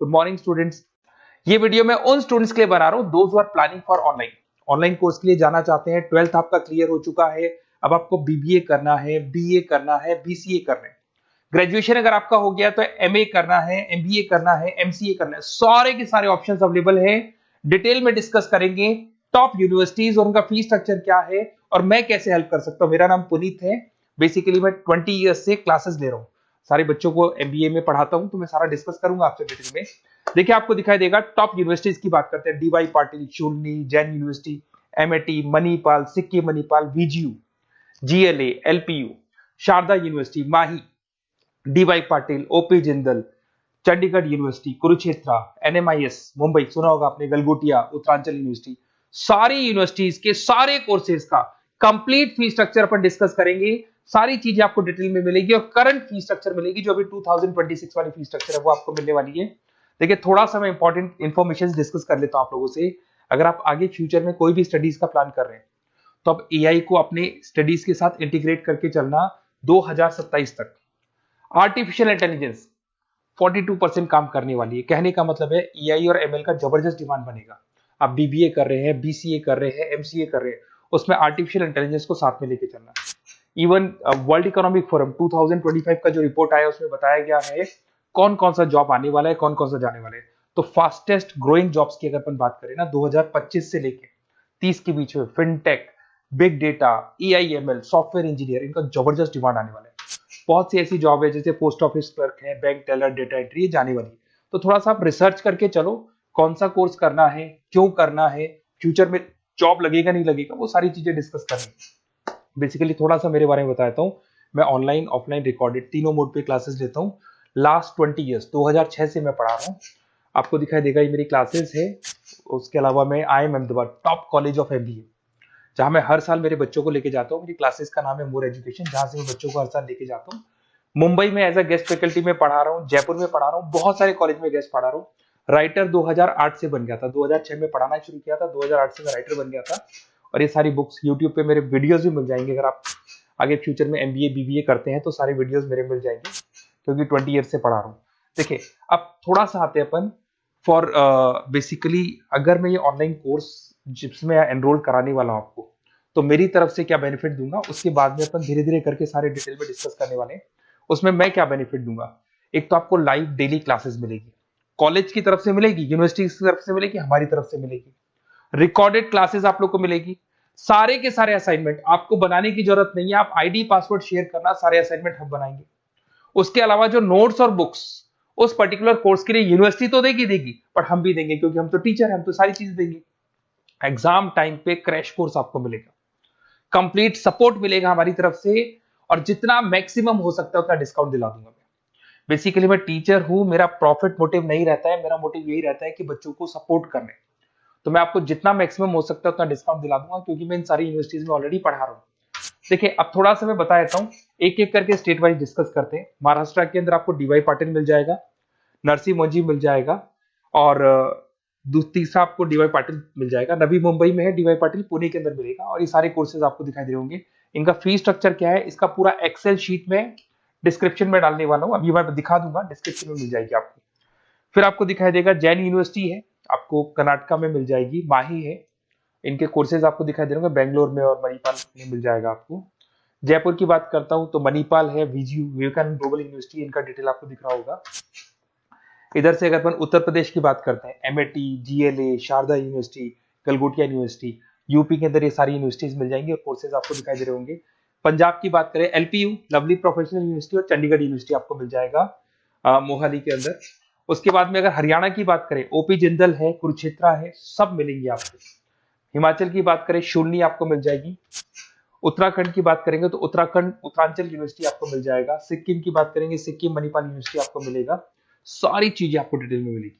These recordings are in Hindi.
Good morning students. ये वीडियो मैं उन स्टूडेंट्स के लिए बना रहा हूं those who are planning for online course के लिए जाना चाहते हैं। 12th आपका क्लियर हो चुका है, अब आपको बीबीए करना है, बीए करना है, बीसीए करना है। ग्रेजुएशन अगर आपका हो गया तो एमए करना है, एमबीए करना है, एमसीए करना है। सारे के सारे ऑप्शंस अवेलेबल है। डिटेल में डिस्कस करेंगे टॉप यूनिवर्सिटीज और उनका फीस स्ट्रक्चर क्या है और मैं कैसे हेल्प कर सकता हूं। मेरा नाम पुनीत है। बेसिकली मैं 20 ईयर्स से क्लासेस ले रहा हूं, सारे बच्चों को एमबीए में पढ़ाता हूं, तो मैं सारा डिस्कस करूंगा आपसे डिटेल में। देखिए आपको दिखाई देगा टॉप यूनिवर्सिटीज की बात करते हैं। DY Patil, Shoolini, Jain university, MIT, Manipal, Sikkim Manipal, VGU, GLA, LPU, Sharda university, Mahi, DY Patil, OP Jindal, Chandigarh university, Kurukshetra, NMIS Mumbai, सुना होगा आपने, गलगोटिया, उत्तरांचल यूनिवर्सिटी। सारी यूनिवर्सिटीज के सारे कोर्सेज का कंप्लीट फीस स्ट्रक्चर पर डिस्कस करेंगे। सारी चीजें आपको डिटेल में मिलेगी और करंट फीस स्ट्रक्चर मिलेगी, जो अभी 2026 वाली फीस स्ट्रक्चर है वो आपको मिलने वाली है। देखिए थोड़ा सा मैं इंपॉर्टेंट इन्फॉर्मेशन डिस्कस कर लेता हूं आप लोगों से। अगर आप आगे फ्यूचर में कोई भी स्टडीज का प्लान कर रहे हैं तो आप एआई को अपने स्टडीज के साथ इंटीग्रेट करके चलना। 2027 तक आर्टिफिशियल इंटेलिजेंस 42% काम करने वाली है। कहने का मतलब है एआई और एमएल का जबरदस्त डिमांड बनेगा। आप बीबीए कर रहे हैं, बीसीए कर रहे हैं, एमसीए कर रहे हैं, उसमें आर्टिफिशियल इंटेलिजेंस को साथ में लेके चलना। इवन वर्ल्ड इकोनॉमिक फोरम 2025 का जो रिपोर्ट आया उसमें बताया गया है कौन कौन सा जॉब आने वाला है, कौन कौन सा जाने वाला है। तो फास्टेस्ट ग्रोइंग जॉब्स की अगर अपन बात करें ना 2025 से लेके 30 के बीच में fintech, big data, AIML, software engineer, इनका जबरदस्त डिमांड आने वाला है। बहुत सी ऐसी जॉब है जैसे पोस्ट ऑफिस क्लर्क है, बैंक टेलर, डेटा एंट्री, ये जाने वाली है। तो थोड़ा सा आप रिसर्च करके चलो कौन सा कोर्स करना है, क्यों करना है, फ्यूचर में जॉब लगेगा नहीं लगेगा, वो सारी चीजें डिस्कस करनी। बेसिकली थोड़ा सा मेरे बारे में बताता हूँ। मैं ऑनलाइन ऑफलाइन रिकॉर्डेड तीनों मोड पे क्लासेस लेता हूँ। लास्ट 20 ईयर्स 2006 से मैं पढ़ा रहा हूँ। आपको दिखाई देगा ये मेरी क्लासेस है। उसके अलावा मैं IIM Ahmedabad top college of MBA, जहां मैं हर साल मेरे बच्चों को लेके जाता हूँ। मेरी क्लासेस का नाम है मोर एजुकेशन, जहां से मैं बच्चों को हर साल लेके जाता हूँ। मुंबई में एज अ गेस्ट फैकल्टी में पढ़ा रहा हूँ, जयपुर में पढ़ा रहा हूँ, बहुत सारे कॉलेज में गेस्ट पढ़ा रहा हूँ। राइटर 2008 से बन गया था, 2006 में पढ़ाना शुरू किया था, 2008 से मैं राइटर बन गया था। और ये सारी बुक्स यूट्यूब पे मेरे वीडियोस भी मिल जाएंगे। अगर आप आगे फ्यूचर में एमबीए बीबीए करते हैं तो सारे वीडियोस मेरे मिल जाएंगे, क्योंकि 20 ईयर से पढ़ा रहा हूँ। देखिए अब थोड़ा सा आते हैं अपन फॉर बेसिकली अगर मैं ये ऑनलाइन कोर्स जिसमें एनरोल कराने वाला हूँ आपको, तो मेरी तरफ से क्या बेनिफिट दूंगा उसके बाद में अपन धीरे धीरे करके सारे डिटेल में डिस्कस करने वाले हैं। उसमें मैं क्या बेनिफिट दूंगा, एक तो आपको लाइव डेली क्लासेस मिलेगी, कॉलेज की तरफ से मिलेगी, यूनिवर्सिटी की तरफ से मिलेगी, हमारी तरफ से मिलेगी। रिकॉर्डेड क्लासेस आप लोग को मिलेगी। सारे के सारे असाइनमेंट आपको बनाने की जरूरत नहीं है, आप आईडी पासवर्ड शेयर करना, सारे असाइनमेंट हम बनाएंगे। उसके अलावा जो नोट्स और बुक्स उस पर्टिकुलर कोर्स के लिए यूनिवर्सिटी तो देगी, पर हम भी देंगे, क्योंकि हम तो टीचर हैं, हम तो सारी चीज देंगे। एग्जाम टाइम पे क्रैश कोर्स आपको मिलेगा, कंप्लीट सपोर्ट मिलेगा हमारी तरफ से, और जितना मैक्सिमम हो सकता है उतना डिस्काउंट दिला दूंगा मैं। बेसिकली मैं टीचर हूं, मेरा प्रॉफिट मोटिव नहीं रहता है, मेरा मोटिव यही रहता है कि बच्चों को सपोर्ट करने। तो मैं आपको जितना मैक्सिमम हो सकता है उतना डिस्काउंट दिला दूंगा, क्योंकि मैं इन सारी यूनिवर्सिटीज में ऑलरेडी पढ़ा रहा हूँ। देखिए अब थोड़ा सा मैं बता देता हूँ, एक एक करके स्टेट वाइज डिस्कस करते हैं। महाराष्ट्र के अंदर आपको डीवाई पाटिल मिल जाएगा, नरसी मोंजी मिल जाएगा, और तीसरा आपको डीवाई पाटिल मिल जाएगा। नवी मुंबई में है डीवाई पाटिल, पुणे के अंदर मिलेगा। और ये सारे कोर्सेज आपको दिखाई दे रहे होंगे। इनका फीस स्ट्रक्चर क्या है, इसका पूरा एक्सेल शीट में डिस्क्रिप्शन में डालने वाला हूँ, अभी मैं दिखा दूंगा, डिस्क्रिप्शन में मिल जाएगी आपको। फिर आपको दिखाई देगा जैन यूनिवर्सिटी है, आपको कर्नाटका में मिल जाएगी, माही है, इनके कोर्सेज आपको दिखाई दे रहे होंगे, बेंगलोर में और मणिपाल में मिल जाएगा आपको। जयपुर की बात करता हूं तो मणिपाल है, वीजीयू, विवेकानंद ग्लोबल यूनिवर्सिटी, इनका डिटेल आपको दिख रहा होगा। इधर से अगर अपन उत्तर प्रदेश की बात करते हैं, MIT, GLA, Sharda university, Galgotias university, UP के अंदर ये सारी यूनिवर्सिटीज मिल जाएंगी और कोर्सेज आपको दिखाई दे रहे होंगे। पंजाब की बात करें, एलपीयू, लवली प्रोफेशनल यूनिवर्सिटी, और चंडीगढ़ यूनिवर्सिटी आपको मिल जाएगा मोहाली के अंदर। उसके बाद में अगर हरियाणा की बात करें, ओपी जिंदल है, कुरुक्षेत्र है, सब मिलेंगे आपको। हिमाचल की बात करें, शूलनी आपको मिल जाएगी। उत्तराखंड की बात करेंगे तो उत्तराखंड उत्तरांचल यूनिवर्सिटी आपको मिल जाएगा। सिक्किम की बात करेंगे, सिक्किम मणिपाल यूनिवर्सिटी आपको मिलेगा। सारी चीजें आपको डिटेल में मिलेगी।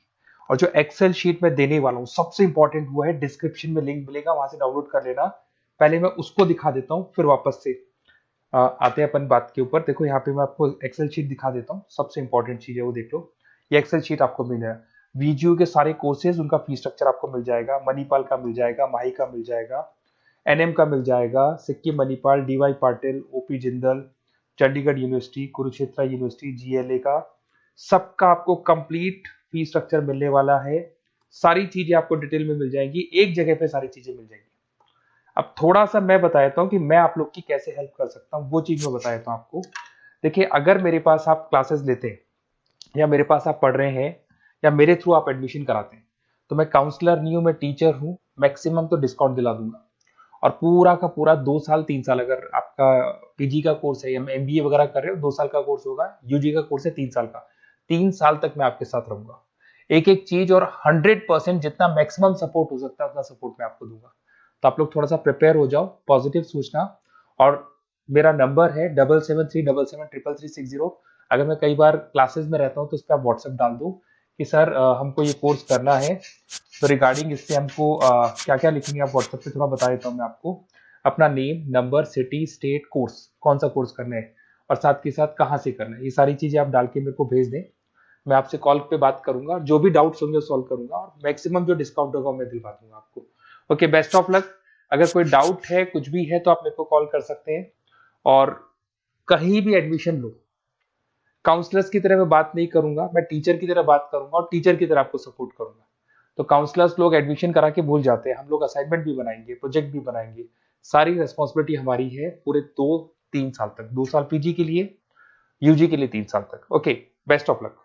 और जो एक्सेल शीट में देने वाला हूँ सबसे इंपॉर्टेंट वो है, डिस्क्रिप्शन में लिंक मिलेगा, वहां से डाउनलोड कर लेना। पहले मैं उसको दिखा देता हूँ, फिर वापस से आते हैं अपन बात के ऊपर। देखो यहाँ पे मैं आपको एक्सेल शीट दिखा देता हूँ, सबसे इंपॉर्टेंट चीज है वो देख लो। ये एक्सेल शीट आपको मिल जाएगा। वीजीयू के सारे कोर्सेज, उनका फीस स्ट्रक्चर आपको मिल जाएगा। मणिपाल का मिल जाएगा, माही का मिल जाएगा, एनएम का मिल जाएगा, Sikkim Manipal, DY Patil, OP Jindal, Chandigarh university, Kurukshetra university, GLA का, सबका आपको कंप्लीट फी स्ट्रक्चर मिलने वाला है, सारी चीजें आपको डिटेल में मिल जाएंगी, एक जगह पे सारी चीजें मिल जाएंगी। अब थोड़ा सा मैं बता देता हूँ कि मैं आप लोग की कैसे हेल्प कर सकता हूँ, वो चीज मैं बता देता हूँ आपको। देखिए, अगर मेरे पास आप क्लासेस लेते हैं या मेरे पास आप पढ़ रहे हैं या मेरे थ्रू आप एडमिशन कराते हैं, तो मैं काउंसलर नहीं हूँ, मैं टीचर हूँ, मैक्सिमम तो डिस्काउंट दिला दूंगा। और पूरा का पूरा 2 साल 3 साल, अगर आपका पीजी का कोर्स है या एमबीए वगैरह कर रहे हो, 2 साल का कोर्स होगा, यूजी का कोर्स है 3 साल का, 3 साल तक मैं आपके साथ रहूंगा। एक एक चीज और 100% जितना मैक्सिमम सपोर्ट हो सकता है उतना सपोर्ट मैं आपको दूंगा। तो आप लोग थोड़ा सा प्रिपेयर हो जाओ, पॉजिटिव सोचना। और मेरा नंबर है 7737773360। अगर मैं कई बार क्लासेस में रहता हूँ तो उस पर आप व्हाट्सएप डाल दो कि सर हमको ये कोर्स करना है, तो रिगार्डिंग इससे हमको क्या क्या लिखेंगे आप व्हाट्सएप पे थोड़ा बता देता हूँ मैं आपको। अपना name, number, city, state, course, कौन सा कोर्स करना है और साथ के साथ कहाँ से करना है, ये सारी चीजें आप डाल के मेरे को भेज दें। मैं आपसे कॉल पे बात करूंगा, जो भी डाउट्स होंगे वो सॉल्व करूंगा और मैक्सिमम जो डिस्काउंट होगा मैं दिलवा दूंगा आपको। Okay, best of luck. अगर कोई डाउट है, कुछ भी है, तो आप मेरे को कॉल कर सकते हैं। और कहीं भी एडमिशन लो, काउंसलर्स की तरह मैं बात नहीं करूंगा, मैं टीचर की तरह बात करूंगा और टीचर की तरह आपको सपोर्ट करूंगा। तो काउंसलर्स लोग एडमिशन करा के भूल जाते हैं, हम लोग असाइनमेंट भी बनाएंगे, प्रोजेक्ट भी बनाएंगे, सारी रेस्पॉन्सिबिलिटी हमारी है पूरे 2-3 साल तक, 2 साल पीजी के लिए, यूजी के लिए 3 साल तक। Okay, best of luck.